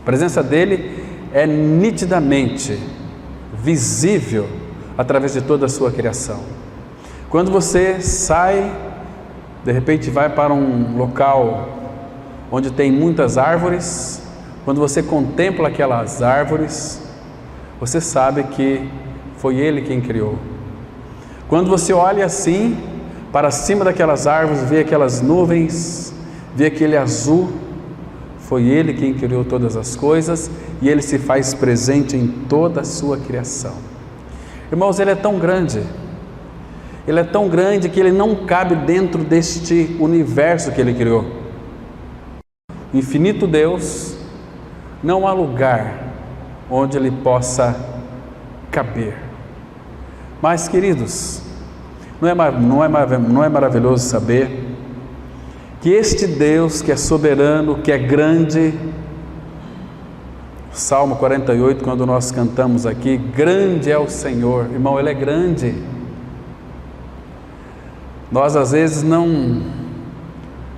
A presença dele é nitidamente visível através de toda a sua criação. Quando você sai, de repente vai para um local onde tem muitas árvores, quando você contempla aquelas árvores, você sabe que foi Ele quem criou. Quando você olha assim, para cima daquelas árvores, vê aquelas nuvens, vê aquele azul, foi Ele quem criou todas as coisas e Ele se faz presente em toda a sua criação. Irmãos, Ele é tão grande que Ele não cabe dentro deste universo que Ele criou. Infinito Deus, não há lugar onde Ele possa caber. Mas, queridos, não é maravilhoso saber que este Deus que é soberano, que é grande, Salmo 48, quando nós cantamos aqui, grande é o Senhor, irmão, Ele é grande. Nós às vezes não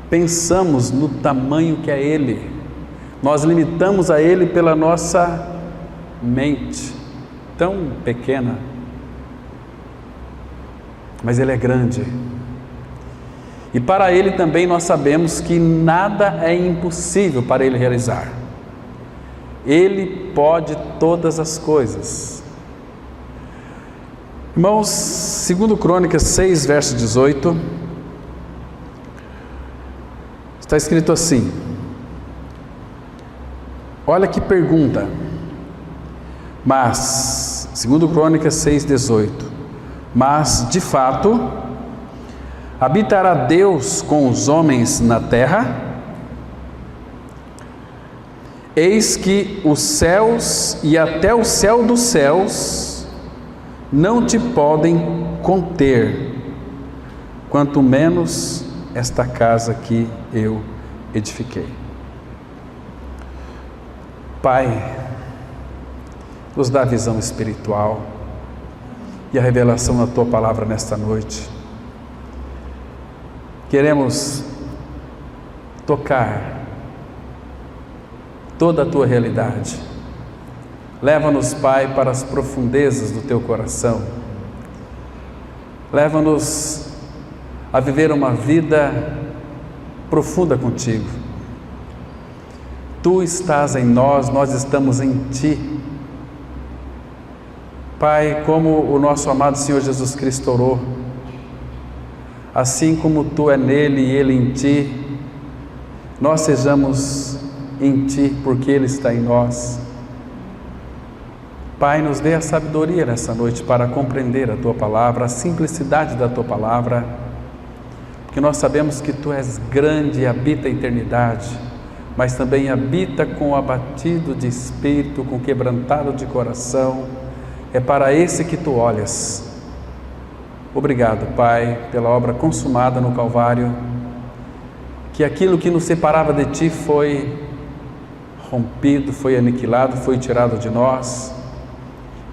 pensamos no tamanho que é Ele, nós limitamos a Ele pela nossa mente, tão pequena, mas Ele é grande. E para Ele também nós sabemos que nada é impossível para Ele realizar. Ele pode todas as coisas. Irmãos, 2 Crônicas 6, verso 18, está escrito assim, olha que pergunta, mas, 2 Crônicas 6, 18, mas de fato, habitará Deus com os homens na terra? Eis que os céus e até o céu dos céus não te podem conter, quanto menos esta casa que eu edifiquei. Pai, nos dá a visão espiritual e a revelação da Tua Palavra nesta noite. Queremos tocar toda a Tua realidade. Leva-nos, Pai, para as profundezas do Teu coração. Leva-nos a viver uma vida profunda contigo. Tu estás em nós, nós estamos em Ti. Pai, como o nosso amado Senhor Jesus Cristo orou, assim como Tu é nele e Ele em Ti, nós sejamos em Ti, porque Ele está em nós. Pai, nos dê a sabedoria nessa noite para compreender a Tua Palavra, a simplicidade da Tua Palavra, porque nós sabemos que Tu és grande e habita a eternidade, mas também habita com o abatido de espírito, com o quebrantado de coração. É para esse que Tu olhas. Obrigado, Pai, pela obra consumada no Calvário, que aquilo que nos separava de Ti foi rompido, foi aniquilado, foi tirado de nós,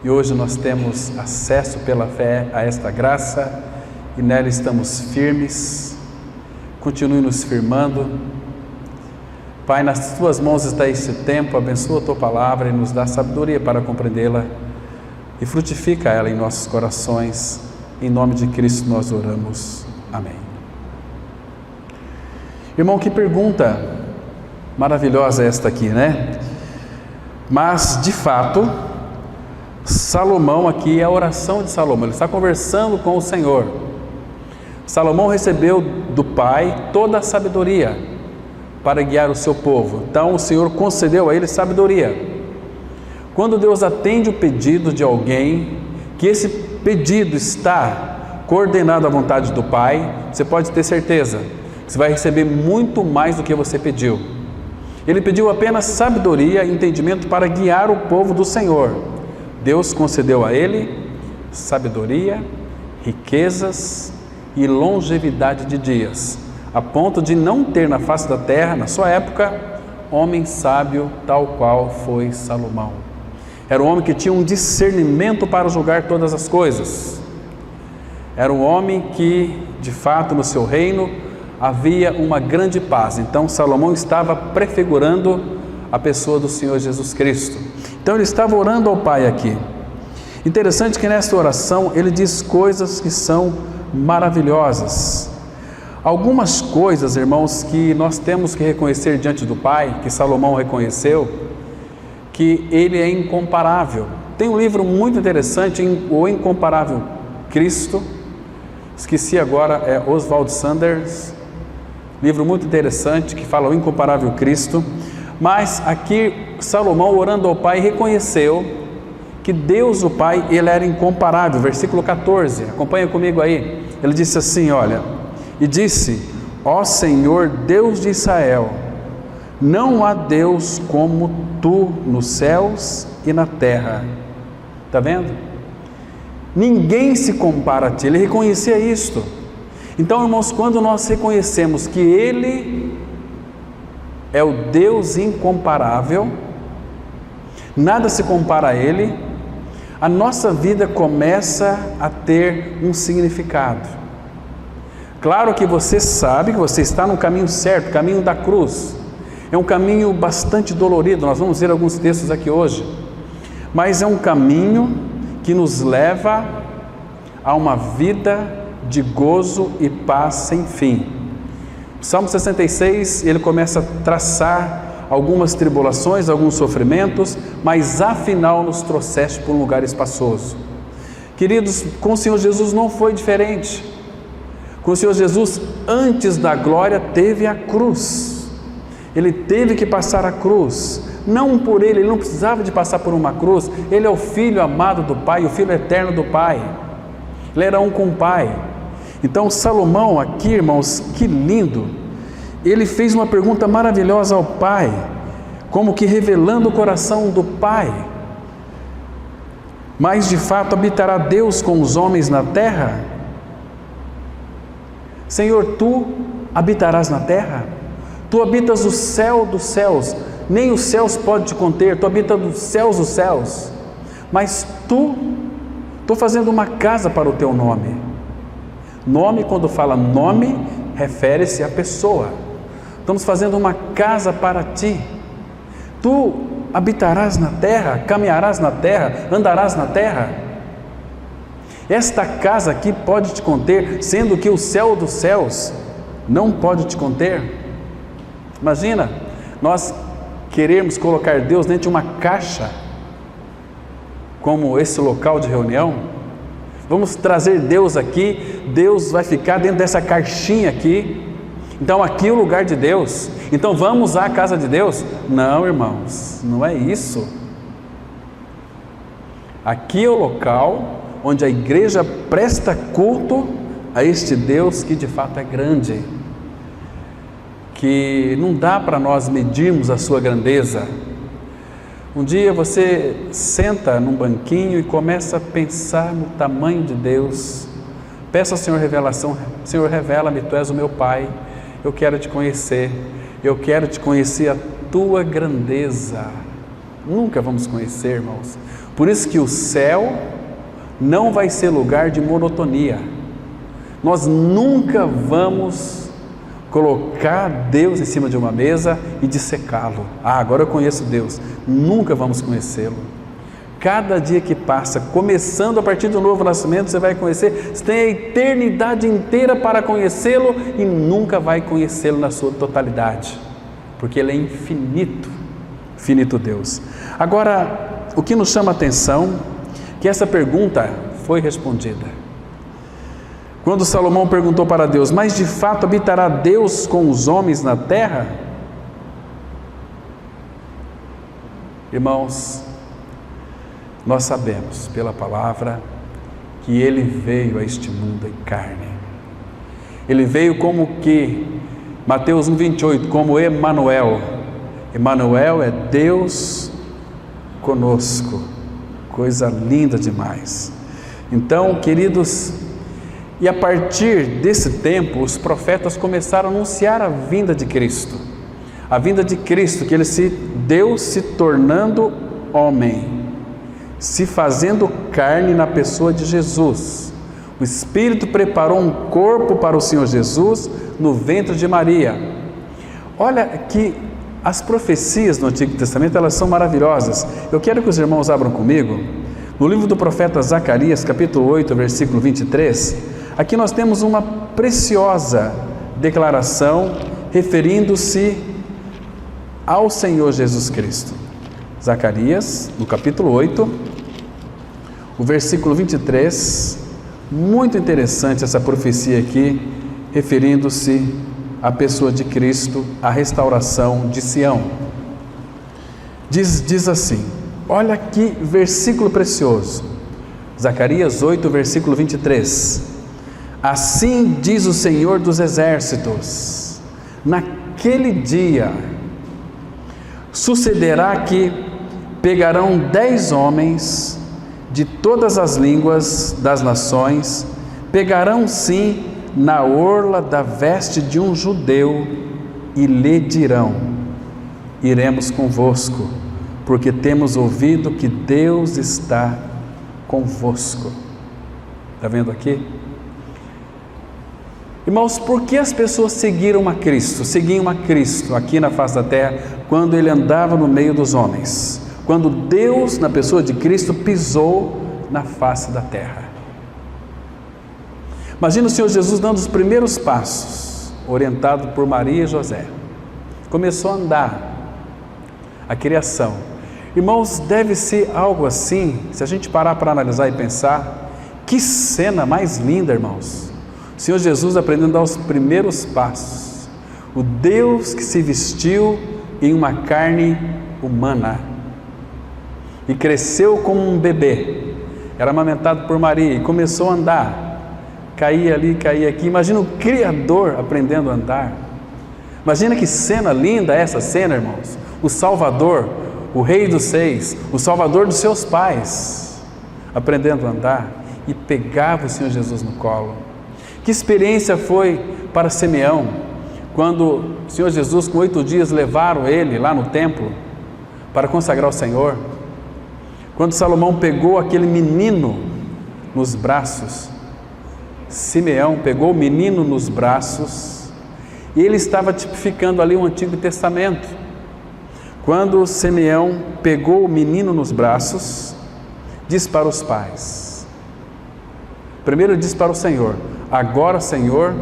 e hoje nós temos acesso pela fé a esta graça, e nela estamos firmes. Continue nos firmando. Pai, nas Tuas mãos está este tempo, abençoa a Tua Palavra e nos dá sabedoria para compreendê-la, e frutifica ela em nossos corações. Em nome de Cristo nós oramos. Amém. Irmão, que pergunta maravilhosa esta aqui, né? Mas, de fato, Salomão aqui é a oração de Salomão, ele está conversando com o Senhor. Salomão recebeu do Pai toda a sabedoria para guiar o seu povo, então o Senhor concedeu a ele sabedoria. Quando Deus atende o pedido de alguém, que esse pedido está coordenado à vontade do Pai, você pode ter certeza que você vai receber muito mais do que você pediu. Ele pediu apenas sabedoria e entendimento para guiar o povo do Senhor. Deus concedeu a ele sabedoria, riquezas e longevidade de dias, a ponto de não ter na face da terra, na sua época, homem sábio tal qual foi Salomão. Era um homem que tinha um discernimento para julgar todas as coisas. Era um homem que, de fato, no seu reino havia uma grande paz. Então Salomão estava prefigurando a pessoa do Senhor Jesus Cristo. Então ele estava orando ao Pai aqui. Interessante que nesta oração ele diz coisas que são maravilhosas. Algumas coisas, irmãos, que nós temos que reconhecer diante do Pai, que Salomão reconheceu, que ele é incomparável. Tem um livro muito interessante, O Incomparável Cristo, esqueci agora, é Oswald Sanders, livro muito interessante que fala o incomparável Cristo. Mas aqui Salomão, orando ao Pai, reconheceu que Deus o Pai, ele era incomparável. Versículo 14, acompanha comigo aí. Ele disse assim, olha, e disse: ó Senhor Deus de Israel, não há Deus como tu nos céus e na terra. Está vendo? Ninguém se compara a ti. Ele reconhecia isto. Então, irmãos, quando nós reconhecemos que Ele é o Deus incomparável, nada se compara a Ele, a nossa vida começa a ter um significado. Claro que você sabe que você está no caminho certo, o caminho da cruz. É um caminho bastante dolorido, nós vamos ver alguns textos aqui hoje, mas é um caminho que nos leva a uma vida de gozo e paz sem fim. Salmo 66, ele começa a traçar algumas tribulações, alguns sofrimentos, mas afinal nos trouxeste por um lugar espaçoso. Queridos, com o Senhor Jesus não foi diferente. Com o Senhor Jesus, antes da glória, teve a cruz. Ele teve que passar a cruz. Não por ele não precisava de passar por uma cruz. Ele é o Filho amado do Pai, o Filho eterno do Pai. Ele era um com o Pai. Então Salomão aqui, irmãos, que lindo, ele fez uma pergunta maravilhosa ao Pai, como que revelando o coração do Pai. Mas de fato habitará Deus com os homens na terra? Senhor, tu habitarás na terra? Tu habitas o céu dos céus, nem os céus podem te conter, tu habitas dos céus, mas estou fazendo uma casa para o teu nome. Nome, quando fala nome, refere-se à pessoa. Estamos fazendo uma casa para ti. Tu habitarás na terra, caminharás na terra, andarás na terra. Esta casa aqui pode te conter, sendo que o céu dos céus não pode te conter. Imagina, nós queremos colocar Deus dentro de uma caixa, como esse local de reunião. Vamos trazer Deus aqui, Deus vai ficar dentro dessa caixinha aqui. Então aqui é o lugar de Deus. Então vamos à casa de Deus? Não, irmãos, não é isso. Aqui é o local onde a igreja presta culto a este Deus que de fato é grande, que não dá para nós medirmos a sua grandeza. Um dia você senta num banquinho e começa a pensar no tamanho de Deus. Peça ao Senhor revelação. Senhor, revela-me, tu és o meu Pai, eu quero te conhecer, eu quero te conhecer a tua grandeza. Nunca vamos conhecer, irmãos. Por isso que o céu não vai ser lugar de monotonia. Nós nunca vamos colocar Deus em cima de uma mesa e dissecá-lo. Agora eu conheço Deus. Nunca vamos conhecê-lo. Cada dia que passa, começando a partir do novo nascimento, você vai conhecer. Você tem a eternidade inteira para conhecê-lo e nunca vai conhecê-lo na sua totalidade, porque Ele é infinito, infinito Deus. Agora, o que nos chama a atenção é que essa pergunta foi respondida. Quando Salomão perguntou para Deus: mas de fato habitará Deus com os homens na terra? Irmãos, nós sabemos pela palavra que Ele veio a este mundo em carne. Ele veio como que, Mateus 1,28, como Emanuel. Emanuel é Deus conosco. Coisa linda demais. Então, queridos, e a partir desse tempo, os profetas começaram a anunciar a vinda de Cristo. A vinda de Cristo, que Deus se tornando homem, se fazendo carne na pessoa de Jesus. O Espírito preparou um corpo para o Senhor Jesus no ventre de Maria. Olha que As profecias do Antigo Testamento, elas são maravilhosas. Eu quero que os irmãos abram comigo no livro do profeta Zacarias, capítulo 8, versículo 23. Aqui nós temos uma preciosa declaração referindo-se ao Senhor Jesus Cristo. Zacarias, no capítulo 8, o versículo 23, muito interessante essa profecia aqui, referindo-se à pessoa de Cristo, à restauração de Sião. Diz assim, olha que versículo precioso, Zacarias 8, versículo 23, assim diz o Senhor dos Exércitos, naquele dia sucederá que pegarão 10 homens de todas as línguas das nações, pegarão sim na orla da veste de um judeu e lhe dirão, iremos convosco, porque temos ouvido que Deus está convosco. Está vendo aqui? Irmãos, por que as pessoas seguiam a Cristo aqui na face da terra, quando Ele andava no meio dos homens? Quando Deus, na pessoa de Cristo, pisou na face da terra. Imagina o Senhor Jesus dando os primeiros passos, orientado por Maria e José. Começou a andar, a criação. Irmãos, deve ser algo assim, se a gente parar para analisar e pensar, que cena mais linda, irmãos. O Senhor Jesus aprendendo a dar os primeiros passos. O Deus que se vestiu em uma carne humana e cresceu como um bebê, era amamentado por Maria e começou a andar. Caía ali, caía aqui. Imagina o Criador aprendendo a andar. Imagina que cena linda essa cena, irmãos. O Salvador, o Rei dos Seis, o Salvador dos seus pais, aprendendo a andar, e pegava o Senhor Jesus no colo. Que experiência foi para Simeão, quando o Senhor Jesus, com 8 dias, levaram ele lá no templo para consagrar o Senhor. Quando Salomão pegou aquele menino nos braços, Simeão pegou o menino nos braços e ele estava tipificando ali o Antigo Testamento. Quando Simeão pegou o menino nos braços, diz para os pais, primeiro diz para o Senhor, agora, Senhor,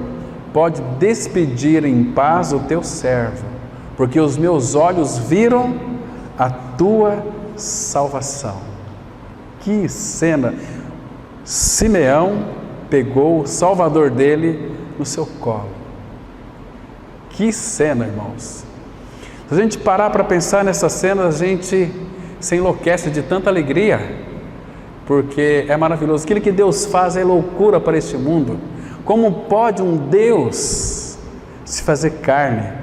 pode despedir em paz o teu servo, porque os meus olhos viram a tua salvação. Que cena! Simeão pegou o Salvador dele no seu colo. Que cena, irmãos! Se a gente parar para pensar nessa cena, a gente se enlouquece de tanta alegria, porque é maravilhoso. Aquilo que Deus faz é loucura para este mundo. Como pode um Deus se fazer carne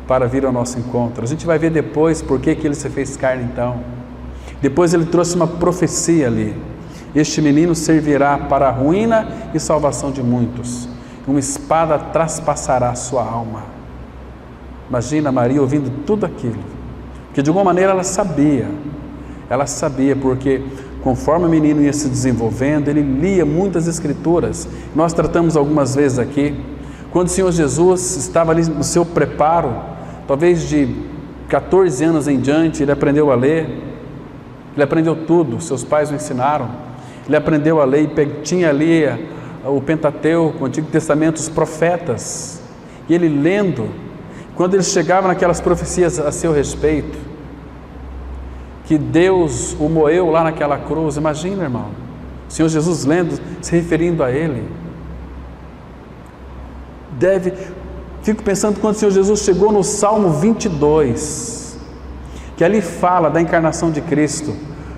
para vir ao nosso encontro? A gente vai ver depois por que Ele se fez carne então. Depois Ele trouxe uma profecia ali. Este menino servirá para a ruína e salvação de muitos. Uma espada traspassará a sua alma. Imagina Maria ouvindo tudo aquilo. Que de alguma maneira ela sabia porque conforme o menino ia se desenvolvendo, ele lia muitas escrituras. Nós tratamos algumas vezes aqui, quando o Senhor Jesus estava ali no seu preparo, talvez de 14 anos em diante, ele aprendeu a ler, ele aprendeu tudo, seus pais o ensinaram. Ele aprendeu a ler e tinha ali o Pentateuco, o Antigo Testamento, os profetas. E ele lendo, quando ele chegava naquelas profecias a seu respeito, que Deus o moeu lá naquela cruz, imagina, irmão, o Senhor Jesus lendo, se referindo a ele. Fico pensando quando o Senhor Jesus chegou no Salmo 22, que ali fala da encarnação de Cristo,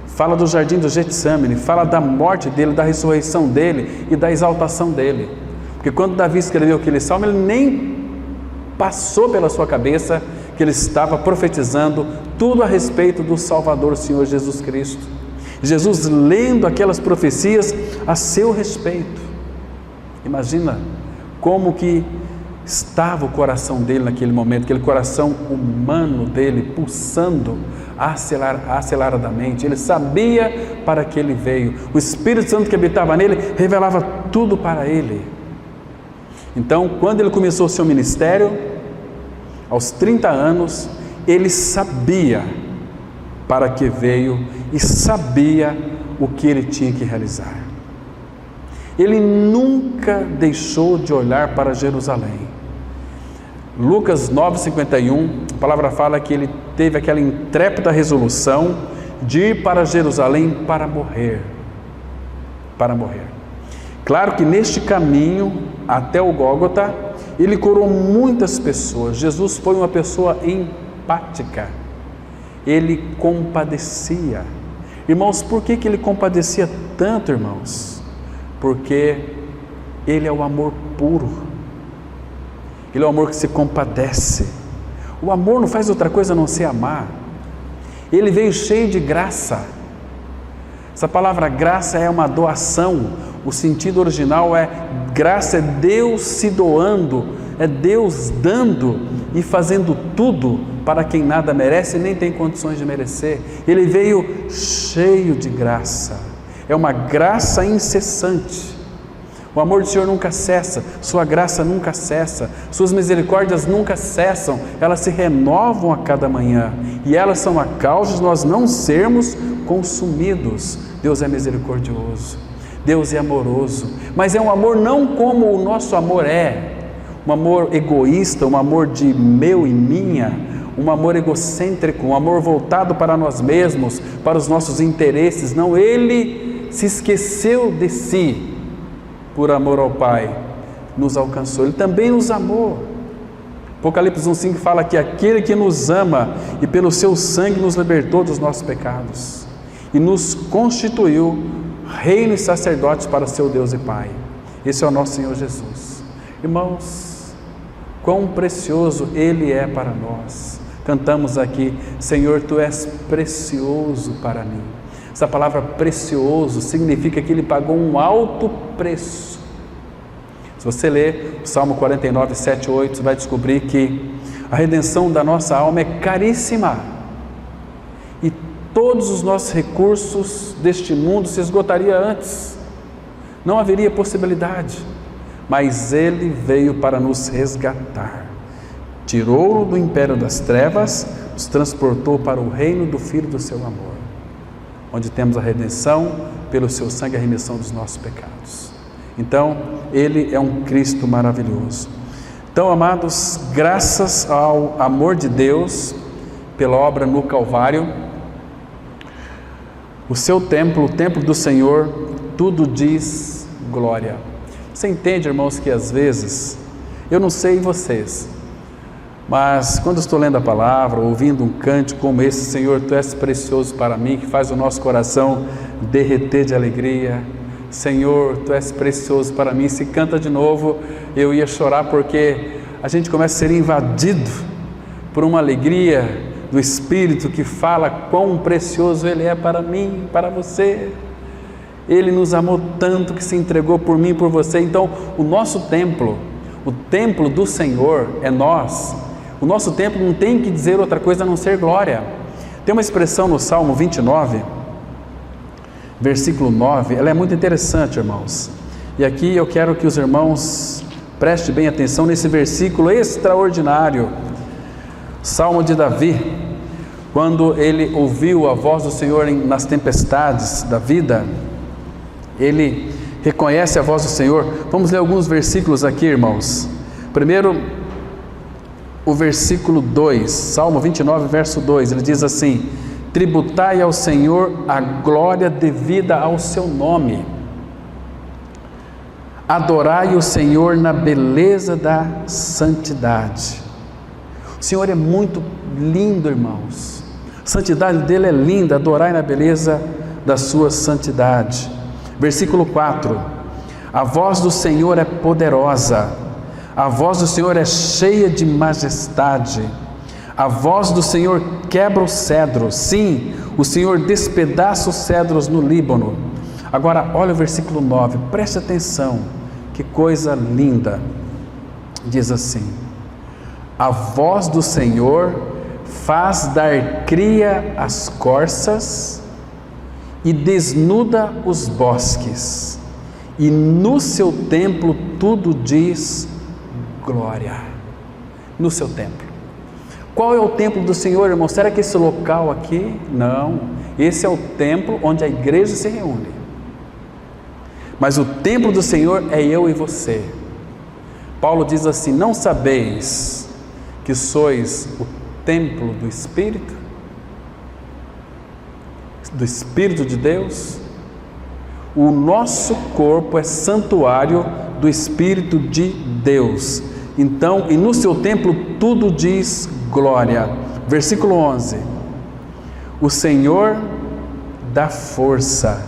fala do jardim do Getsemane, fala da morte dele, da ressurreição dele e da exaltação dele. Porque quando Davi escreveu aquele salmo, ele nem passou pela sua cabeça que ele estava profetizando tudo a respeito do Salvador, Senhor Jesus Cristo. Jesus lendo aquelas profecias a seu respeito. Imagina como que estava o coração dele naquele momento, aquele coração humano dele pulsando aceleradamente. Ele sabia para que ele veio. O Espírito Santo que habitava nele revelava tudo para ele. Então, quando ele começou o seu ministério, Aos 30 anos, ele sabia para que veio e sabia o que ele tinha que realizar. Ele nunca deixou de olhar para Jerusalém. Lucas 9,51, a palavra fala que ele teve aquela intrépida resolução de ir para Jerusalém para morrer. Para morrer. Claro que neste caminho até o Gólgota, ele curou muitas pessoas. Jesus foi uma pessoa empática. Ele compadecia. Irmãos, por que ele compadecia tanto, irmãos? Porque ele é o amor puro. Ele é o amor que se compadece. O amor não faz outra coisa a não ser amar. Ele veio cheio de graça. Essa palavra graça é uma doação. O sentido original é graça, é Deus se doando, é Deus dando e fazendo tudo para quem nada merece e nem tem condições de merecer. Ele veio cheio de graça. É uma graça incessante. O amor do Senhor nunca cessa, sua graça nunca cessa, suas misericórdias nunca cessam, elas se renovam a cada manhã e elas são a causa de nós não sermos consumidos. Deus é misericordioso, Deus é amoroso, mas é um amor não como o nosso amor é, um amor egoísta, um amor de meu e minha, um amor egocêntrico, um amor voltado para nós mesmos, para os nossos interesses. Não, Ele se esqueceu de si, por amor ao Pai, nos alcançou. Ele também nos amou. Apocalipse 1,5 fala que aquele que nos ama e pelo seu sangue nos libertou dos nossos pecados e nos constituiu reino e sacerdotes para seu Deus e Pai. Esse é o nosso Senhor Jesus. Irmãos, quão precioso Ele é para nós. Cantamos aqui: Senhor, Tu és precioso para mim. Essa palavra precioso significa que Ele pagou um alto preço. Se você ler o Salmo 49, 7, 8, você vai descobrir que a redenção da nossa alma é caríssima. E todos os nossos recursos deste mundo se esgotariam antes. Não haveria possibilidade. Mas Ele veio para nos resgatar. Tirou-o do império das trevas, nos transportou para o reino do Filho do seu amor, onde temos a redenção pelo seu sangue, a remissão dos nossos pecados. Então, Ele é um Cristo maravilhoso. Então, amados, graças ao amor de Deus, pela obra no Calvário, o seu templo, o templo do Senhor, tudo diz glória. Você entende, irmãos, que às vezes, eu não sei vocês, mas quando estou lendo a palavra, ouvindo um cântico como esse, Senhor, Tu és precioso para mim, que faz o nosso coração derreter de alegria. Senhor, Tu és precioso para mim. Se canta de novo, eu ia chorar, porque a gente começa a ser invadido por uma alegria do Espírito que fala quão precioso Ele é para mim, para você. Ele nos amou tanto que se entregou por mim e por você. Então, o nosso templo, o templo do Senhor é nós. O nosso templo não tem que dizer outra coisa a não ser glória. Tem uma expressão no Salmo 29, versículo 9, ela é muito interessante, irmãos. E aqui eu quero que os irmãos prestem bem atenção nesse versículo extraordinário. Salmo de Davi, quando ele ouviu a voz do Senhor nas tempestades da vida, ele reconhece a voz do Senhor. Vamos ler alguns versículos aqui, irmãos. Primeiro, o versículo 2, Salmo 29, verso 2, ele diz assim: tributai ao Senhor a glória devida ao seu nome, adorai o Senhor na beleza da santidade. O Senhor é muito lindo, irmãos, a santidade dele é linda, adorai na beleza da sua santidade. Versículo 4, a voz do Senhor é poderosa, a voz do Senhor é cheia de majestade, a voz do Senhor quebra os cedros, sim, o Senhor despedaça os cedros no Líbano. Agora olha o versículo 9, preste atenção, que coisa linda, diz assim: a voz do Senhor faz dar cria às corças e desnuda os bosques, e no seu templo tudo diz glória. No seu templo. Qual é o templo do Senhor, irmão? Será que esse local aqui? Não, esse é o templo onde a igreja se reúne. Mas o templo do Senhor é eu e você. Paulo diz assim: não sabeis que sois o templo do Espírito? Do Espírito de Deus? O nosso corpo é santuário do Espírito de Deus. Então, e no seu templo tudo diz glória. Versículo 11: o Senhor dá força.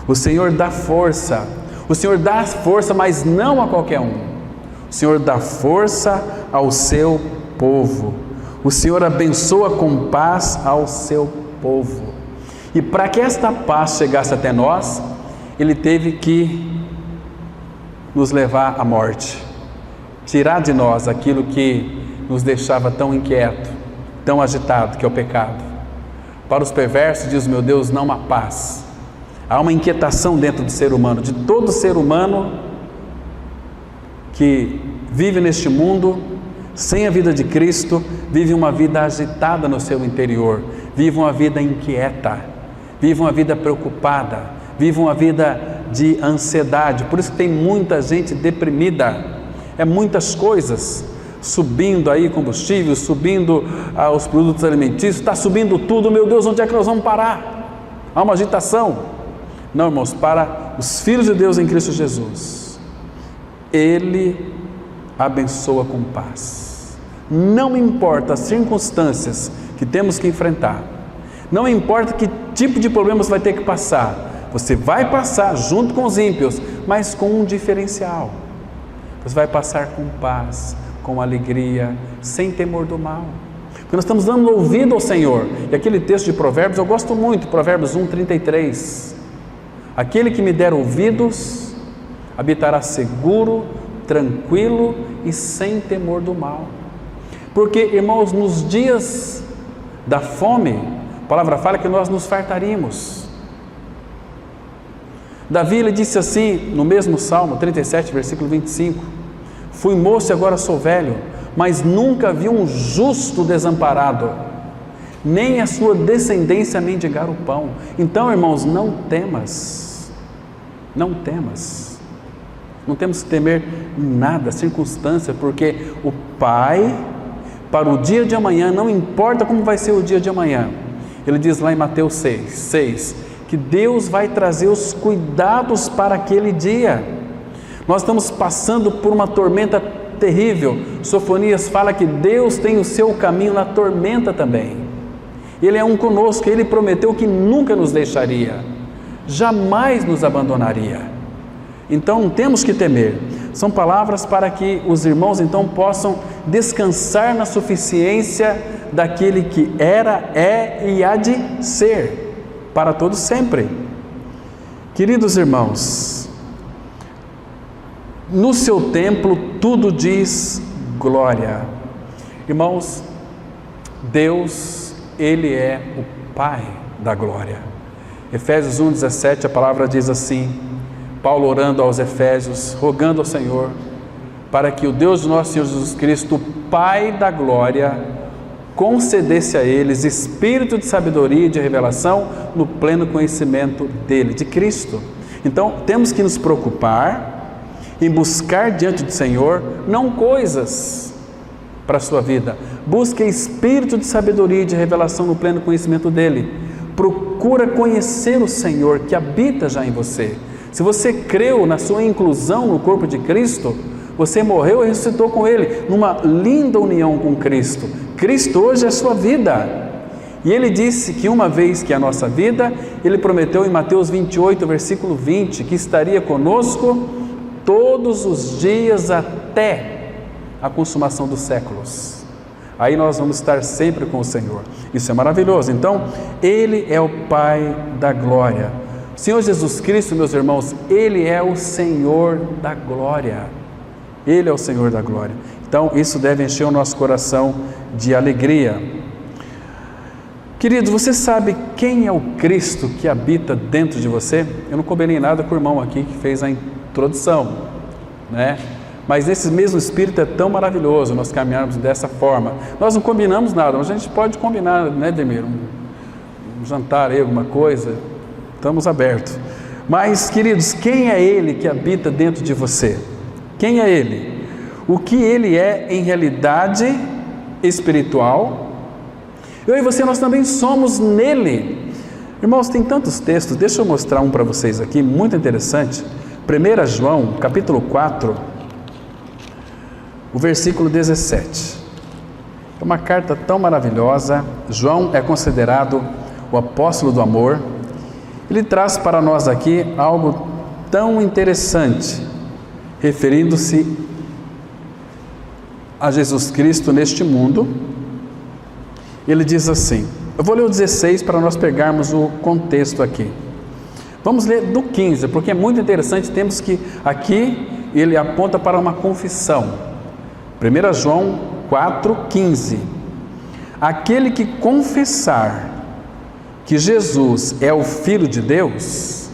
O Senhor dá força. O Senhor dá força, mas não a qualquer um. O Senhor dá força ao seu povo. O Senhor abençoa com paz ao seu povo. E para que esta paz chegasse até nós, Ele teve que nos levar à morte, tirar de nós aquilo que nos deixava tão inquieto, tão agitado, que é o pecado. Para os perversos, diz meu Deus, não há paz. Há uma inquietação dentro do ser humano, de todo ser humano que vive neste mundo, sem a vida de Cristo, vive uma vida agitada no seu interior, vive uma vida inquieta, vive uma vida preocupada, vive uma vida de ansiedade. Por isso que tem muita gente deprimida. É muitas coisas, subindo aí combustível, subindo os produtos alimentícios, está subindo tudo, meu Deus, onde é que nós vamos parar? Há uma agitação. Não, irmãos, para os filhos de Deus em Cristo Jesus, Ele abençoa com paz. Não importa as circunstâncias que temos que enfrentar, não importa que tipo de problema você vai ter que passar, você vai passar junto com os ímpios, mas com um diferencial. Você vai passar com paz, com alegria, sem temor do mal. Porque nós estamos dando ouvido ao Senhor. E aquele texto de Provérbios, eu gosto muito, Provérbios 1:33. Aquele que me der ouvidos, habitará seguro, tranquilo e sem temor do mal. Porque, irmãos, nos dias da fome, a palavra fala que nós nos fartaríamos. Davi, ele disse assim, no mesmo Salmo 37, versículo 25: fui moço e agora sou velho, mas nunca vi um justo desamparado, nem a sua descendência mendigar o pão. Então, irmãos, não temas, não temas, não temos que temer nada, circunstância, porque o Pai, para o dia de amanhã, não importa como vai ser o dia de amanhã, Ele diz lá em Mateus 6, que Deus vai trazer os cuidados para aquele dia. Nós estamos passando por uma tormenta terrível. Sofonias fala que Deus tem o seu caminho na tormenta também. Ele é um conosco, Ele prometeu que nunca nos deixaria, jamais nos abandonaria. Então não temos que temer. São palavras para que os irmãos então possam descansar na suficiência daquele que era, é e há de ser, para todos sempre. Queridos irmãos, no seu templo tudo diz glória. Irmãos, Deus, Ele é o Pai da glória. Efésios 1:17, a palavra diz assim, Paulo orando aos Efésios, rogando ao Senhor, para que o Deus do nosso Senhor Jesus Cristo, o Pai da glória, concedesse a eles espírito de sabedoria e de revelação no pleno conhecimento dele, de Cristo. Então, temos que nos preocupar em buscar diante do Senhor, não coisas para a sua vida, busque espírito de sabedoria e de revelação no pleno conhecimento dele. Procura conhecer o Senhor que habita já em você. Se você creu na sua inclusão no corpo de Cristo, você morreu e ressuscitou com Ele, numa linda união com Cristo. Cristo hoje é a sua vida. E Ele disse que uma vez que é a nossa vida, Ele prometeu em Mateus 28, versículo 20, que estaria conosco todos os dias até a consumação dos séculos. Aí nós vamos estar sempre com o Senhor. Isso é maravilhoso. Então, Ele é o Pai da glória. O Senhor Jesus Cristo, meus irmãos, Ele é o Senhor da glória. Ele é o Senhor da glória. Então, isso deve encher o nosso coração de alegria. Queridos, você sabe quem é o Cristo que habita dentro de você? Eu não combinei nada com o irmão aqui que fez a introdução, né? Mas esse mesmo Espírito é tão maravilhoso nós caminharmos dessa forma. Nós não combinamos nada, mas a gente pode combinar, né, Demir? Um jantar aí, alguma coisa, estamos abertos. Mas, queridos, quem é Ele que habita dentro de você? Quem é Ele? O que Ele é em realidade espiritual? Eu e você, nós também somos nele. Irmãos, tem tantos textos, deixa eu mostrar um para vocês aqui, muito interessante. 1 João, capítulo 4, o versículo 17. É uma carta tão maravilhosa. João é considerado o apóstolo do amor. Ele traz para nós aqui algo tão interessante, referindo-se a Jesus Cristo neste mundo. Ele diz assim, eu vou ler o 16 para nós pegarmos o contexto aqui. Vamos ler do 15, porque é muito interessante, temos que aqui ele aponta para uma confissão. 1 João 4,15. Aquele que confessar que Jesus é o Filho de Deus,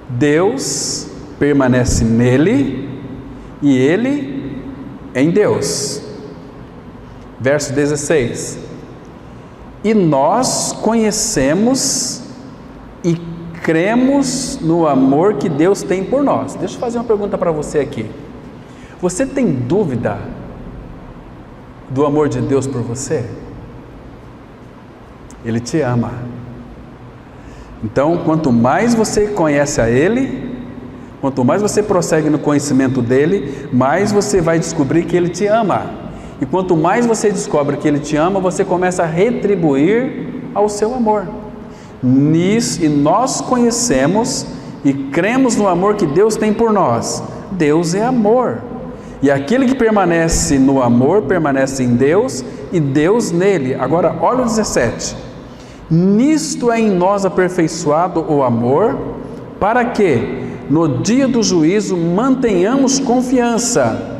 Deus permanece nele e ele em Deus. Verso 16. E nós conhecemos e cremos no amor que Deus tem por nós. Deixa eu fazer uma pergunta para você aqui. Você tem dúvida do amor de Deus por você? Ele te ama. Então, quanto mais você conhece a Ele, quanto mais você prossegue no conhecimento dEle, mais você vai descobrir que Ele te ama. E quanto mais você descobre que Ele te ama, você começa a retribuir ao seu amor. Nisso, e nós conhecemos e cremos no amor que Deus tem por nós. Deus é amor. E aquele que permanece no amor, permanece em Deus e Deus nele. Agora, olha o 17. Nisto é em nós aperfeiçoado o amor, para que, no dia do juízo, mantenhamos confiança,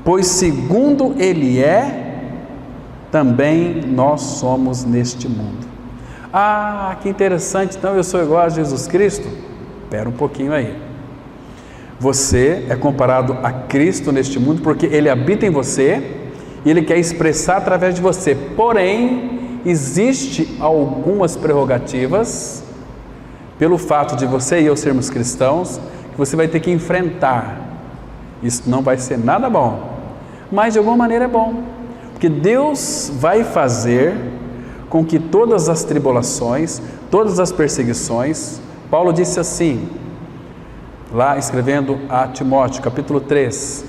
pois segundo Ele é, também nós somos neste mundo. Ah, que interessante, então eu sou igual a Jesus Cristo? Espera um pouquinho aí. Você é comparado a Cristo neste mundo porque Ele habita em você e Ele quer expressar através de você. Porém, existe algumas prerrogativas, pelo fato de você e eu sermos cristãos, que você vai ter que enfrentar. Isso não vai ser nada bom, mas de alguma maneira é bom, porque Deus vai fazer com que todas as tribulações, todas as perseguições, Paulo disse assim, lá escrevendo a Timóteo, capítulo 3,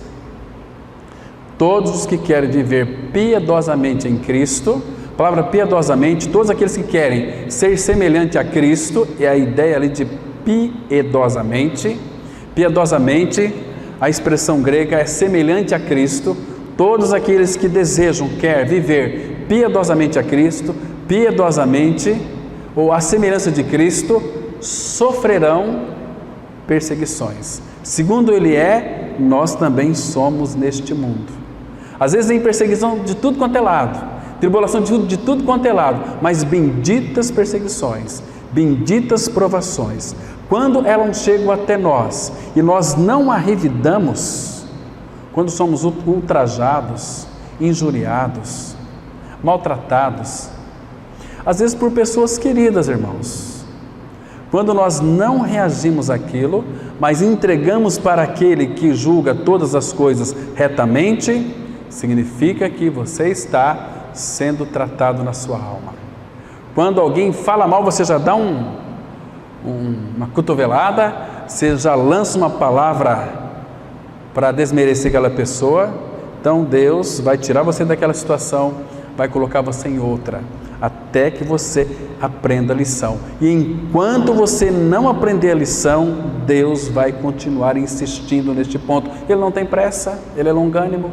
todos os que querem viver piedosamente em Cristo, a palavra piedosamente, todos aqueles que querem ser semelhante a Cristo, é a ideia ali de piedosamente, a expressão grega é semelhante a Cristo, todos aqueles que desejam, quer viver piedosamente a Cristo, piedosamente, ou a semelhança de Cristo, sofrerão perseguições. Segundo Ele é, nós também somos neste mundo. Às vezes tem perseguição de tudo quanto é lado, tribulação de tudo quanto é lado, mas benditas perseguições, benditas provações, quando elas chegam até nós e nós não a revidamos, quando somos ultrajados, injuriados, maltratados, às vezes por pessoas queridas, irmãos, quando nós não reagimos àquilo, mas entregamos para aquele que julga todas as coisas retamente, significa que você está sendo tratado na sua alma. Quando alguém fala mal, você já dá uma cotovelada, você já lança uma palavra para desmerecer aquela pessoa. Então Deus vai tirar você daquela situação, vai colocar você em outra, até que você aprenda a lição. E enquanto você não aprender a lição, Deus vai continuar insistindo neste ponto. Ele não tem pressa, Ele é longânimo.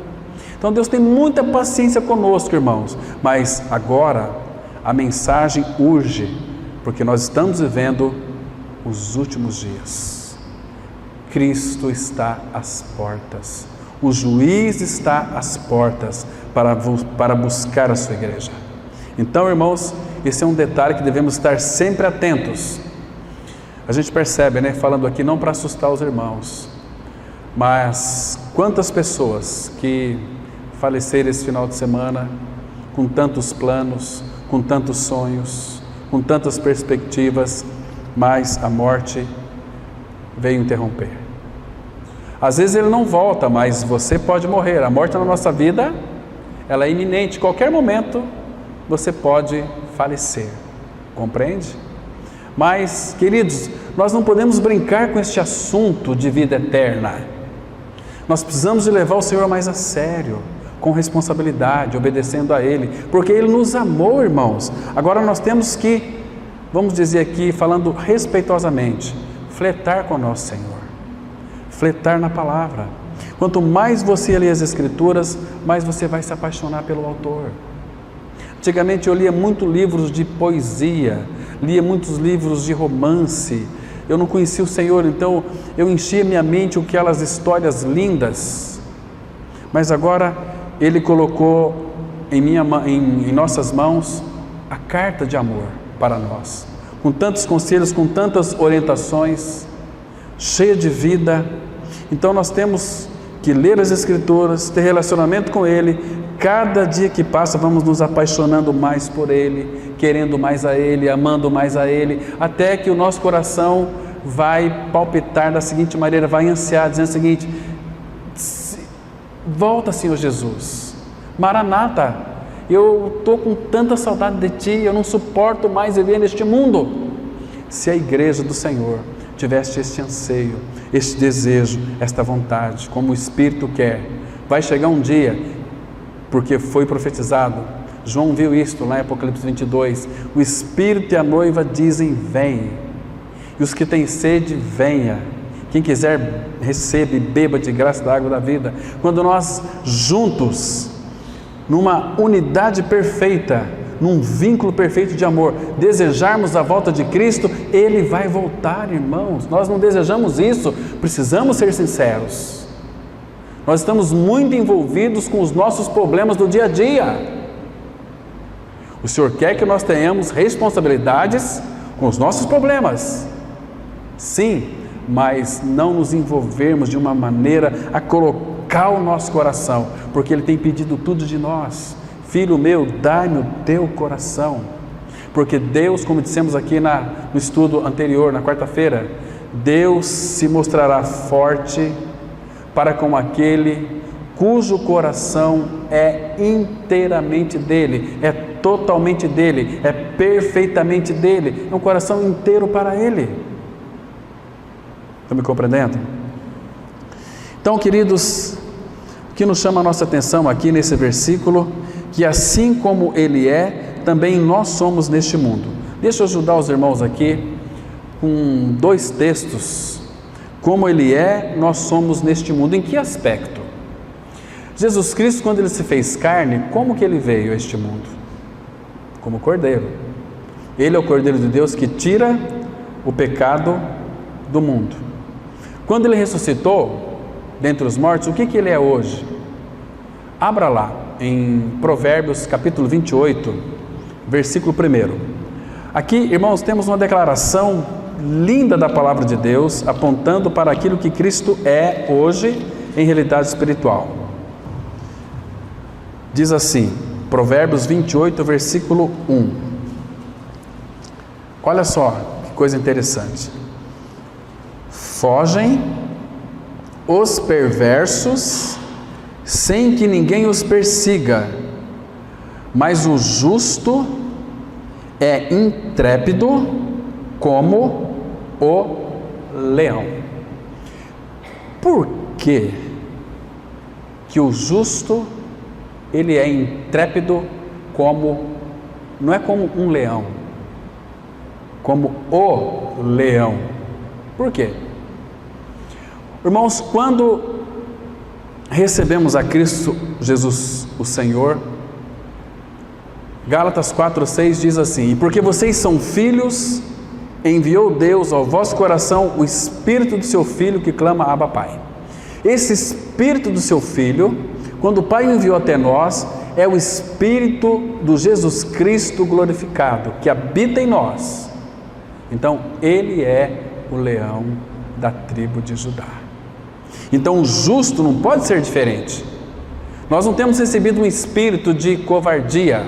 Então Deus tem muita paciência conosco, irmãos, mas agora a mensagem urge, porque nós estamos vivendo os últimos dias. Cristo está às portas, o juiz está às portas para buscar a sua igreja. Então, irmãos, esse é um detalhe que devemos estar sempre atentos. A gente percebe, falando aqui não para assustar os irmãos, mas quantas pessoas que faleceram esse final de semana com tantos planos, com tantos sonhos, com tantas perspectivas, mas a morte veio interromper. Às vezes ele não volta, mas você pode morrer. A morte na nossa vida, ela é iminente. Qualquer momento você pode falecer. Compreende? Mas, queridos, nós não podemos brincar com este assunto de vida eterna. Nós precisamos de levar o Senhor mais a sério, com responsabilidade, obedecendo a Ele, porque Ele nos amou, irmãos. Agora nós temos que, vamos dizer aqui, falando respeitosamente, fletar com o nosso Senhor, fletar na palavra. Quanto mais você lê as Escrituras, mais você vai se apaixonar pelo autor. Antigamente eu lia muitos livros de poesia, lia muitos livros de romance. Eu não conhecia o Senhor, então eu enchia minha mente com aquelas histórias lindas. Mas agora Ele colocou em nossas mãos a carta de amor para nós, com tantos conselhos, com tantas orientações, cheia de vida. Então nós temos que ler as Escrituras, ter relacionamento com Ele. Cada dia que passa vamos nos apaixonando mais por Ele, querendo mais a Ele, amando mais a Ele, até que o nosso coração vai palpitar da seguinte maneira, vai ansiar, dizendo o seguinte: volta, Senhor Jesus, Maranata, eu estou com tanta saudade de Ti, eu não suporto mais viver neste mundo. Se a igreja do Senhor tivesse este anseio, este desejo, esta vontade, como o Espírito quer, vai chegar um dia, porque foi profetizado, João viu isto lá em Apocalipse 22, o Espírito e a noiva dizem: vem, e os que têm sede, venha. Quem quiser, receba e beba de graça da água da vida. Quando nós juntos, numa unidade perfeita, num vínculo perfeito de amor, desejarmos a volta de Cristo, Ele vai voltar, irmãos. Nós não desejamos isso, precisamos ser sinceros. Nós estamos muito envolvidos com os nossos problemas do dia a dia. O Senhor quer que nós tenhamos responsabilidades com os nossos problemas. Sim, mas não nos envolvermos de uma maneira a colocar o nosso coração, porque Ele tem pedido tudo de nós. Filho meu, dai-me o teu coração, porque Deus, como dissemos aqui no estudo anterior, na quarta-feira, Deus se mostrará forte para com aquele cujo coração é inteiramente dele, é totalmente dele, é perfeitamente dele, é um coração inteiro para Ele. Estão me compreendendo? Então, queridos, o que nos chama a nossa atenção aqui nesse versículo, que assim como Ele é, também nós somos neste mundo. Deixa eu ajudar os irmãos aqui com 2 textos. Como Ele é, nós somos neste mundo. Em que aspecto? Jesus Cristo, quando Ele se fez carne, como que Ele veio a este mundo? Como Cordeiro. Ele é o Cordeiro de Deus que tira o pecado do mundo. Quando Ele ressuscitou dentre os mortos, o que Ele é hoje? Abra lá em Provérbios capítulo 28, versículo 1. Aqui, irmãos, temos uma declaração linda da palavra de Deus, apontando para aquilo que Cristo é hoje em realidade espiritual. Diz assim, Provérbios 28, versículo 1. Olha só que coisa interessante. Fogem os perversos sem que ninguém os persiga, mas o justo é intrépido como o leão. Por que o justo ele é intrépido como, não é como um leão, como o leão? Por quê? Irmãos, quando recebemos a Cristo Jesus, o Senhor, Gálatas 4:6 diz assim: e porque vocês são filhos, enviou Deus ao vosso coração o Espírito do seu Filho que clama Abba Pai. Esse Espírito do seu Filho, quando o Pai enviou até nós, é o Espírito do Jesus Cristo glorificado, que habita em nós. Então, Ele é o leão da tribo de Judá. Então o justo não pode ser diferente. Nós não temos recebido um espírito de covardia,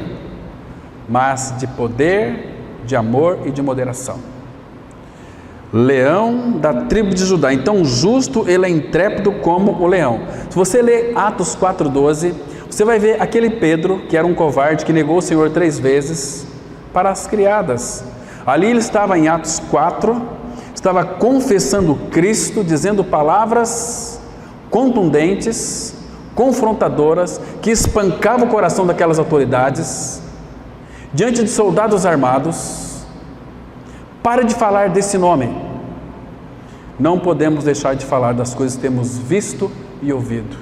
mas de poder, de amor e de moderação. Leão da tribo de Judá. Então o justo, ele é intrépido como o leão. Se você ler Atos 4:12, você vai ver aquele Pedro, que era um covarde, que negou o Senhor 3 vezes, para as criadas. Ali ele estava em Atos 4, estava confessando Cristo, dizendo palavras contundentes, confrontadoras, que espancavam o coração daquelas autoridades, diante de soldados armados. Para de falar desse nome. Não podemos deixar de falar das coisas que temos visto e ouvido.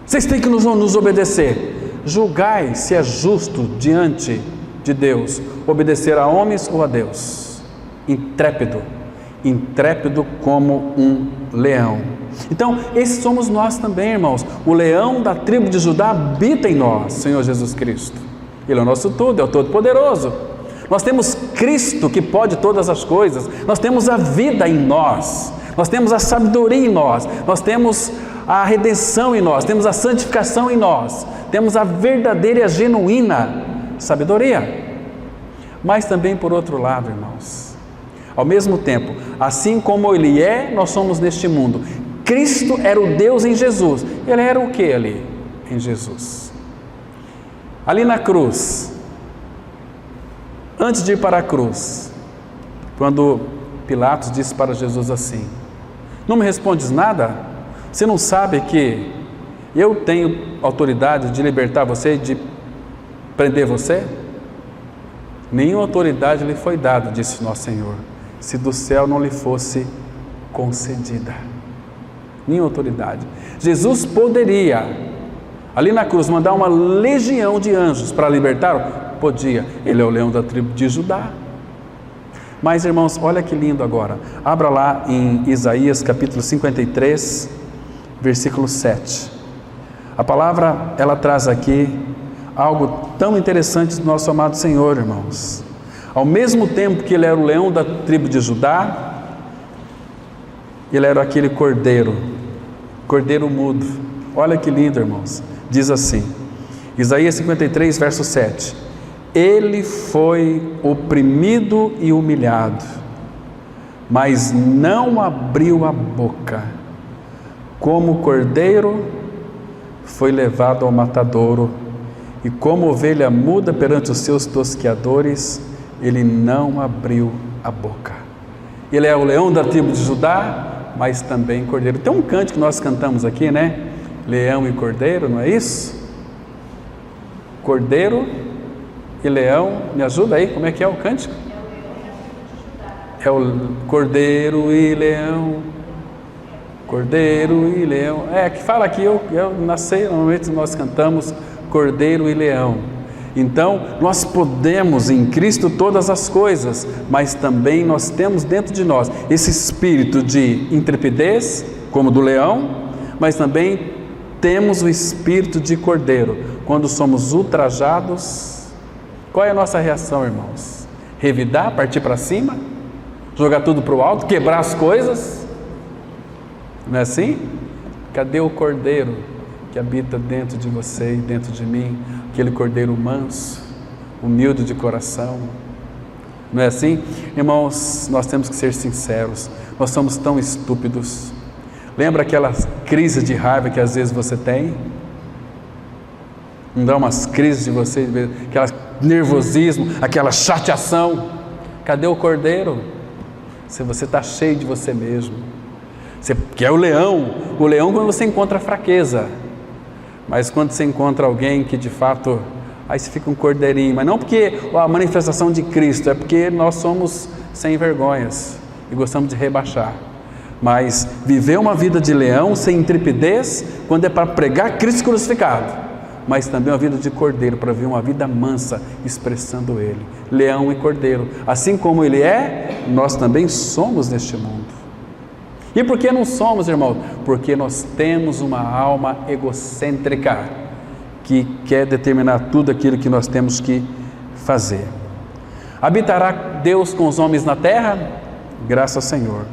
Vocês têm que nos obedecer. Julgai se é justo diante de Deus, obedecer a homens ou a Deus. Intrépido, intrépido como um leão. Então, esses somos nós também, irmãos. O leão da tribo de Judá habita em nós, Senhor Jesus Cristo. Ele é o nosso tudo, é o Todo-Poderoso. Nós temos Cristo que pode todas as coisas, nós temos a vida em nós, nós temos a sabedoria em nós, nós temos a redenção em nós, temos a santificação em nós, temos a verdadeira e a genuína sabedoria. Mas também por outro lado, irmãos, ao mesmo tempo, assim como Ele é, nós somos neste mundo. Cristo era o Deus em Jesus. Ele era o que ali em Jesus? Ali na cruz, antes de ir para a cruz, quando Pilatos disse para Jesus assim: não me respondes nada? Você não sabe que eu tenho autoridade de libertar você, de prender você? Nenhuma autoridade lhe foi dada, disse nosso Senhor, se do céu não lhe fosse concedida. Nenhuma autoridade. Jesus poderia, ali na cruz, mandar uma legião de anjos para libertar? Podia. Ele é o leão da tribo de Judá. Mas, irmãos, olha que lindo agora. Abra lá em Isaías capítulo 53, versículo 7. A palavra, ela traz aqui algo tão interessante do nosso amado Senhor, irmãos. Ao mesmo tempo que ele era o leão da tribo de Judá, ele era aquele cordeiro mudo. Olha que lindo, irmãos. Diz assim, Isaías 53, verso 7. Ele foi oprimido e humilhado, mas não abriu a boca. Como cordeiro foi levado ao matadouro, e como ovelha muda perante os seus tosqueadores, ele não abriu a boca. Ele é o leão da tribo de Judá, mas também cordeiro. Tem um cântico que nós cantamos aqui, né? Leão e cordeiro, não é isso? Cordeiro e leão, me ajuda aí, como é que é o cântico? É o cordeiro e leão, cordeiro e leão. Que fala aqui, eu nasci, normalmente nós cantamos cordeiro e leão. Então, nós podemos em Cristo todas as coisas, mas também nós temos dentro de nós esse espírito de intrepidez, como do leão, mas também temos o espírito de cordeiro. Quando somos ultrajados, qual é a nossa reação, irmãos? Revidar, partir para cima? Jogar tudo para o alto? Quebrar as coisas? Não é assim? Cadê o cordeiro que habita dentro de você e dentro de mim? Aquele cordeiro manso, humilde de coração. Não é assim? Irmãos, nós temos que ser sinceros. Nós somos tão estúpidos. Lembra aquela crise de raiva que às vezes você tem? Não dá umas crises de você, aquele nervosismo, aquela chateação? Cadê o cordeiro? Se você está cheio de você mesmo. Você quer o leão quando você encontra fraqueza. Mas quando você encontra alguém que de fato, aí você fica um cordeirinho. Mas não porque a manifestação de Cristo, é porque nós somos sem vergonhas e gostamos de rebaixar. Mas viver uma vida de leão sem intrepidez, quando é para pregar Cristo crucificado, mas também uma vida de cordeiro, para viver uma vida mansa, expressando Ele. Leão e cordeiro, assim como Ele é, nós também somos neste mundo. E por que não somos, irmãos? Porque nós temos uma alma egocêntrica, que quer determinar tudo aquilo que nós temos que fazer. Habitará Deus com os homens na terra? Graças ao Senhor.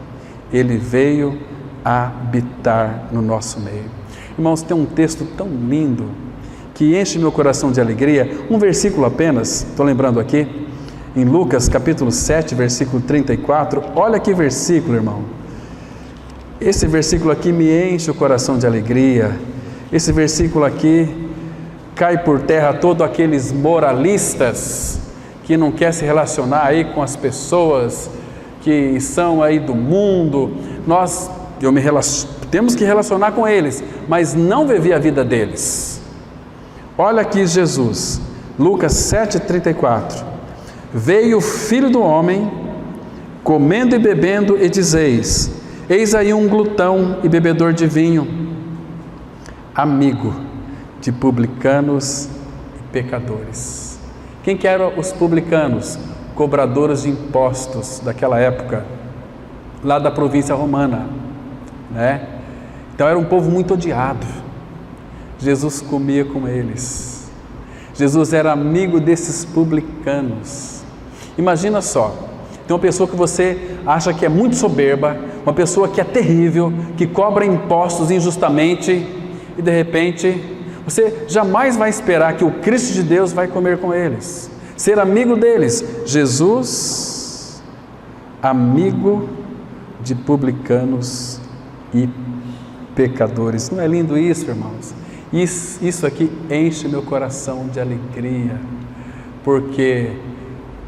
Ele veio habitar no nosso meio. Irmãos, tem um texto tão lindo que enche meu coração de alegria, um versículo apenas, estou lembrando aqui, em Lucas capítulo 7, versículo 34, olha que versículo, irmão. Esse versículo aqui me enche o coração de alegria. Esse versículo aqui cai por terra todos aqueles moralistas que não quer se relacionar aí com as pessoas que são aí do mundo. Temos que relacionar com eles, mas não viver a vida deles. Olha aqui Jesus, Lucas 7,34. Veio o Filho do Homem, comendo e bebendo, e dizeis: eis aí um glutão e bebedor de vinho, amigo de publicanos e pecadores. Quem que eram os publicanos? Cobradores de impostos daquela época, lá da província romana, né? Então era um povo muito odiado. Jesus comia com eles. Jesus era amigo desses publicanos. Imagina só, tem uma pessoa que você acha que é muito soberba, uma pessoa que é terrível, que cobra impostos injustamente, e de repente você jamais vai esperar que o Cristo de Deus vai comer com eles, ser amigo deles. Jesus, amigo de publicanos e pecadores. Não é lindo isso, irmãos? Isso aqui enche meu coração de alegria, porque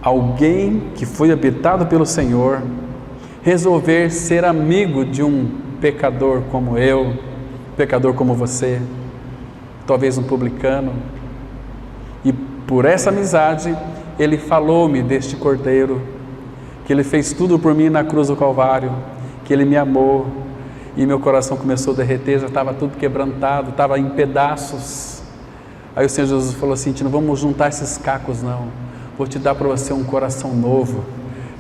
alguém que foi habitado pelo Senhor resolver ser amigo de um pecador como eu, pecador como você, talvez um publicano, e por essa amizade ele falou-me deste Cordeiro, que ele fez tudo por mim na cruz do Calvário, que ele me amou, e meu coração começou a derreter, já estava tudo quebrantado, estava em pedaços. Aí o Senhor Jesus falou assim: não vamos juntar esses cacos não, vou te dar para você um coração novo.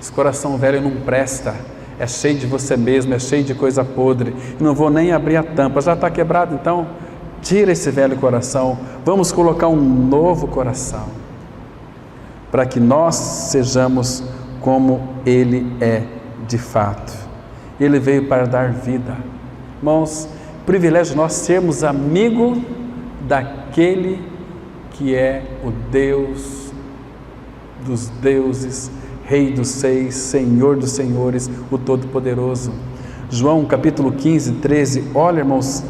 Esse coração velho não presta, é cheio de você mesmo, é cheio de coisa podre, não vou nem abrir a tampa, já está quebrado, então tira esse velho coração, vamos colocar um novo coração, para que nós sejamos como Ele é de fato. Ele veio para dar vida. Irmãos, privilégio nós sermos amigo daquele que é o Deus dos deuses, Rei dos seis, Senhor dos senhores, o Todo-Poderoso. João capítulo 15, 13, olha, irmãos,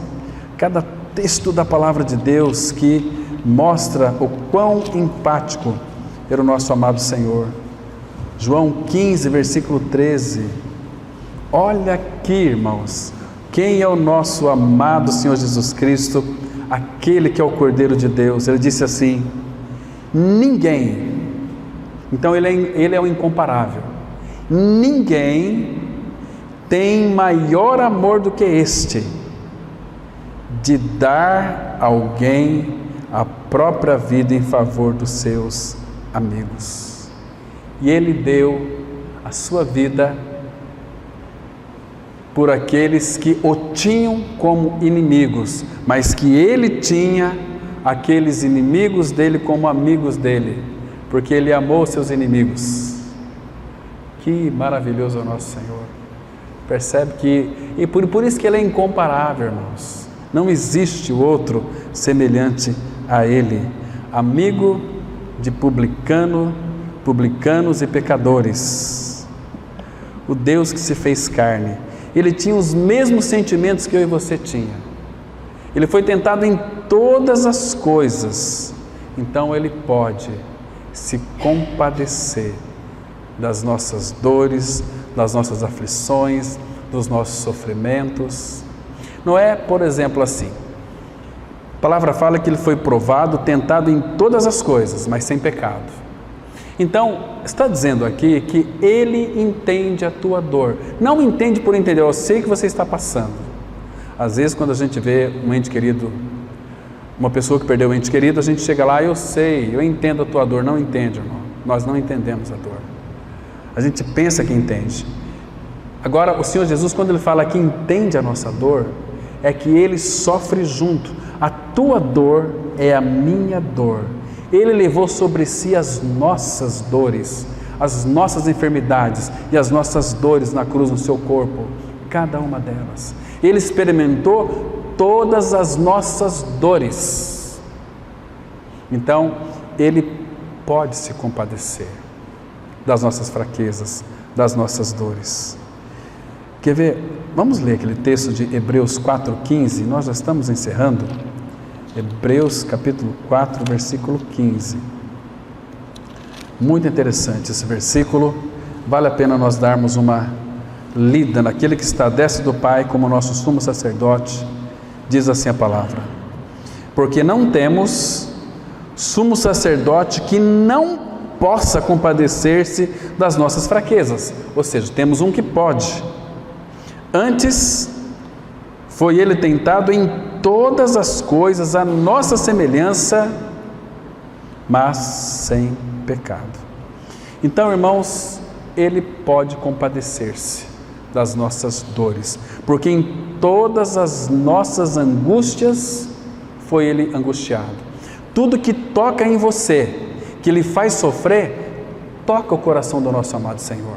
cada texto da palavra de Deus que mostra o quão empático era o nosso amado Senhor. João 15, versículo 13, olha aqui, irmãos, quem é o nosso amado Senhor Jesus Cristo, aquele que é o Cordeiro de Deus. Ele disse assim: ninguém, então ele é o incomparável, ninguém tem maior amor do que este, de dar a alguém a própria vida em favor dos seus amigos. E ele deu a sua vida por aqueles que o tinham como inimigos, mas que ele tinha aqueles inimigos dele como amigos dele, porque ele amou seus inimigos. Que maravilhoso é o nosso Senhor. Percebe que, e por isso que ele é incomparável, irmãos. Não existe outro semelhante a ele, amigo de publicanos e pecadores. O Deus que se fez carne. Ele tinha os mesmos sentimentos que eu e você tinha. Ele foi tentado em todas as coisas, então ele pode se compadecer das nossas dores, das nossas aflições, dos nossos sofrimentos. Não é, por exemplo, assim. A palavra fala que ele foi provado, tentado em todas as coisas, mas sem pecado. Então, está dizendo aqui que ele entende a tua dor. Não entende por entender, eu sei que você está passando. Às vezes, quando a gente vê um ente querido, uma pessoa que perdeu um ente querido, a gente chega lá: eu sei, eu entendo a tua dor. Não entende, irmão. Nós não entendemos a dor. A gente pensa que entende. Agora, o Senhor Jesus, quando ele fala que entende a nossa dor, é que ele sofre junto. A tua dor é a minha dor. Ele levou sobre si as nossas dores, as nossas enfermidades e as nossas dores na cruz no seu corpo, cada uma delas. Ele experimentou todas as nossas dores. Então, Ele pode se compadecer das nossas fraquezas, das nossas dores. Quer ver? Vamos ler aquele texto de Hebreus 4,15, nós já estamos encerrando. Hebreus capítulo 4, versículo 15. Muito interessante esse versículo, vale a pena nós darmos uma lida naquele que está à destra do Pai como nosso sumo sacerdote. Diz assim a palavra: porque não temos sumo sacerdote que não possa compadecer-se das nossas fraquezas, ou seja, temos um que pode. Antes, foi ele tentado em todas as coisas à nossa semelhança, mas sem pecado. Então, irmãos, ele pode compadecer-se das nossas dores, porque em todas as nossas angústias foi ele angustiado. Tudo que toca em você, que lhe faz sofrer, toca o coração do nosso amado Senhor.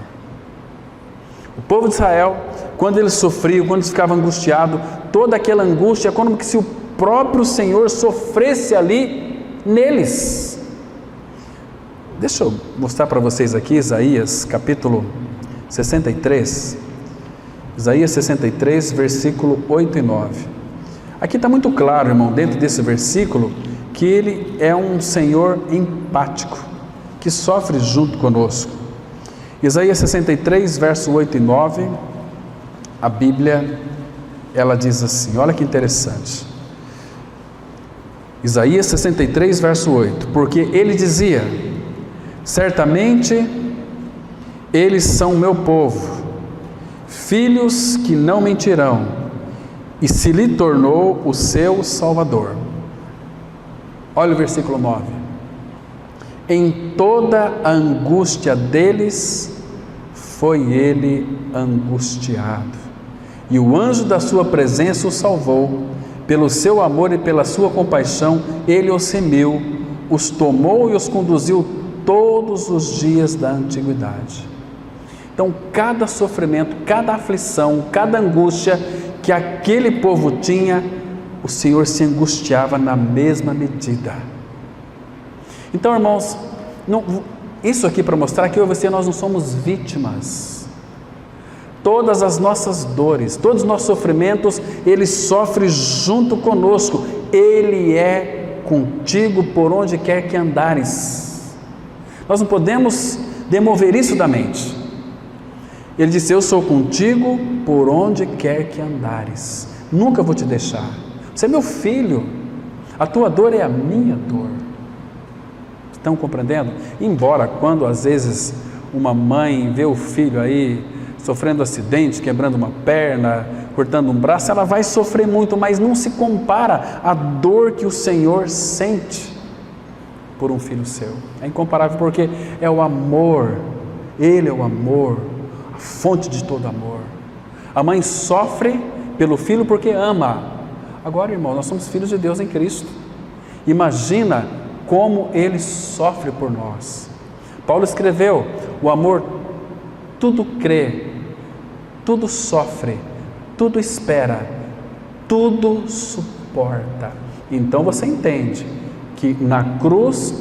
O povo de Israel, quando eles sofriam, quando eles ficavam angustiados, toda aquela angústia é como se o próprio Senhor sofresse ali neles. Deixa eu mostrar para vocês aqui Isaías capítulo 63, Isaías 63, versículo 8 e 9. Aqui está muito claro, irmão, dentro desse versículo, que Ele é um Senhor empático, que sofre junto conosco. Isaías 63, verso 8 e 9, a Bíblia, ela diz assim, olha que interessante. Isaías 63, verso 8, porque ele dizia, certamente eles são meu povo, filhos que não mentirão, e se lhe tornou o seu Salvador. Olha o versículo 9. Em toda a angústia deles, foi ele angustiado, e o anjo da sua presença o salvou. Pelo seu amor e pela sua compaixão, ele os remiu, os tomou e os conduziu todos os dias da antiguidade. Então, cada sofrimento, cada aflição, cada angústia que aquele povo tinha, o Senhor se angustiava na mesma medida. Então, irmãos, isso aqui para mostrar que eu e você, nós não somos vítimas. Todas as nossas dores, todos os nossos sofrimentos, Ele sofre junto conosco. Ele é contigo por onde quer que andares. Nós não podemos demover isso da mente. Ele disse, eu sou contigo por onde quer que andares. Nunca vou te deixar. Você é meu filho. A tua dor é a minha dor. Estão compreendendo? Embora quando às vezes uma mãe vê o filho aí sofrendo acidente, quebrando uma perna, cortando um braço, ela vai sofrer muito, mas não se compara à dor que o Senhor sente por um filho seu. É incomparável, porque é o amor, Ele é o amor, a fonte de todo amor. A mãe sofre pelo filho porque ama. Agora, irmão, nós somos filhos de Deus em Cristo. Imagina como Ele sofre por nós. Paulo escreveu, o amor tudo crê, tudo sofre, tudo espera, tudo suporta. Então você entende que na cruz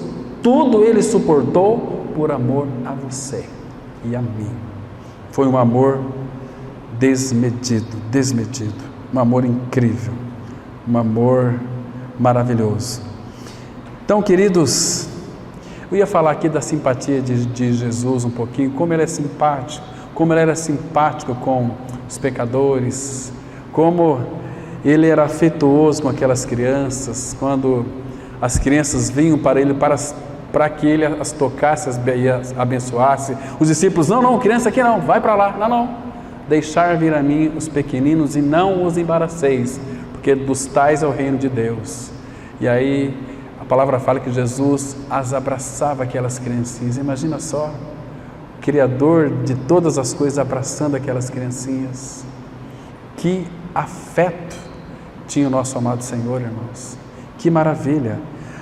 tudo Ele suportou por amor a você e a mim. Foi um amor desmedido, um amor incrível, um amor maravilhoso. Então, queridos, eu ia falar aqui da simpatia de Jesus um pouquinho, como Ele é simpático, como Ele era simpático com os pecadores, como Ele era afetuoso com aquelas crianças, quando as crianças vinham para Ele para que Ele as tocasse e as abençoasse. Os discípulos, não, criança aqui não, vai para lá, não, deixar vir a mim os pequeninos e não os embaraceis, porque dos tais é o reino de Deus. E aí a palavra fala que Jesus as abraçava, aquelas criancinhas. Imagina só, o Criador de todas as coisas abraçando aquelas criancinhas. Que afeto tinha o nosso amado Senhor, irmãos. Que maravilha.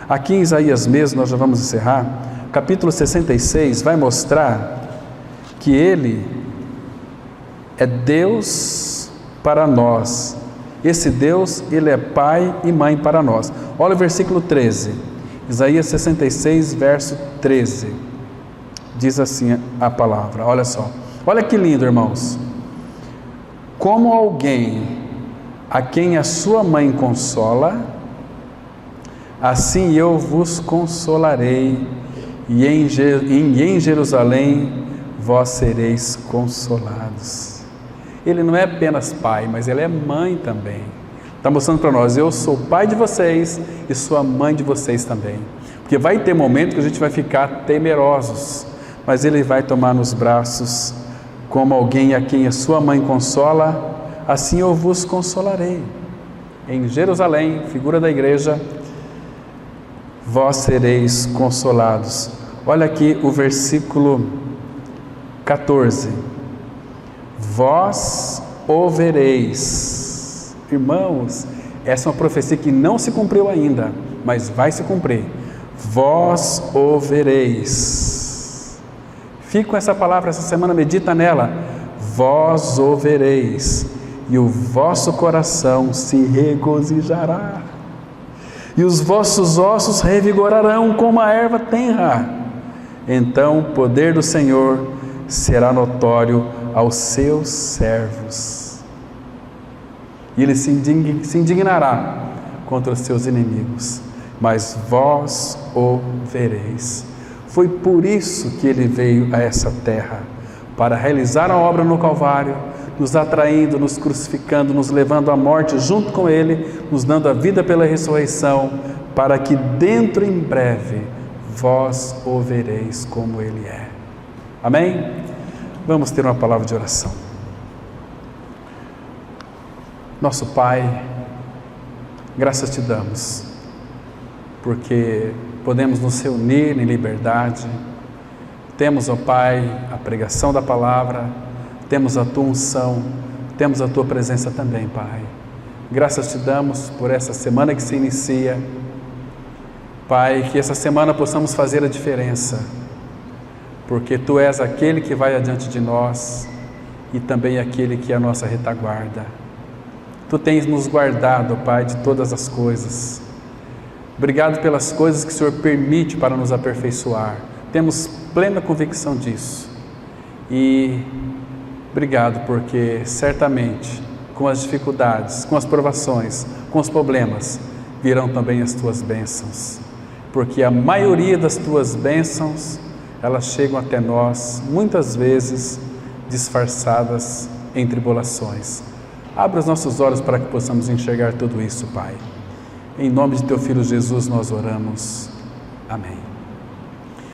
Aqui em Isaías mesmo, nós já vamos encerrar, capítulo 66 vai mostrar que Ele é Deus para nós. Esse Deus, Ele é pai e mãe para nós. Olha o versículo 13, Isaías 66, verso 13. Diz assim a palavra, olha só. Olha que lindo, irmãos. Como alguém a quem a sua mãe consola, assim eu vos consolarei, e em Jerusalém vós sereis consolados. Ele não é apenas pai, mas ele é mãe também. Está mostrando para nós, eu sou pai de vocês e sou a mãe de vocês também. Porque vai ter momento que a gente vai ficar temerosos, mas ele vai tomar nos braços, como alguém a quem a sua mãe consola, assim eu vos consolarei. Em Jerusalém, figura da igreja, vós sereis consolados. Olha aqui o versículo 14. Vós o vereis. Irmãos, essa é uma profecia que não se cumpriu ainda, mas vai se cumprir. Vós o vereis. Fica com essa palavra essa semana, medita nela. Vós o vereis, e o vosso coração se regozijará, e os vossos ossos revigorarão como a erva tenra. Então o poder do Senhor será notório aos seus servos, e ele se indignará contra os seus inimigos, mas vós o vereis. Foi por isso que ele veio a essa terra, para realizar a obra no Calvário, nos atraindo, nos crucificando, nos levando à morte junto com ele, nos dando a vida pela ressurreição, para que dentro em breve vós o vereis como ele é. Amém? Vamos ter uma palavra de oração. Nosso Pai, graças te damos, porque podemos nos reunir em liberdade. Temos, ó Pai, a pregação da palavra, temos a tua unção, temos a tua presença também, Pai. Graças te damos por essa semana que se inicia. Pai, que essa semana possamos fazer a diferença, porque tu és aquele que vai adiante de nós e também aquele que é a nossa retaguarda. Tu tens nos guardado, Pai, de todas as coisas. Obrigado pelas coisas que o Senhor permite para nos aperfeiçoar. Temos plena convicção disso. E obrigado porque certamente com as dificuldades, com as provações, com os problemas, virão também as tuas bênçãos. Porque a maioria das tuas bênçãos, elas chegam até nós, muitas vezes disfarçadas em tribulações. Abra os nossos olhos para que possamos enxergar tudo isso, Pai. Em nome de teu Filho Jesus nós oramos. Amém.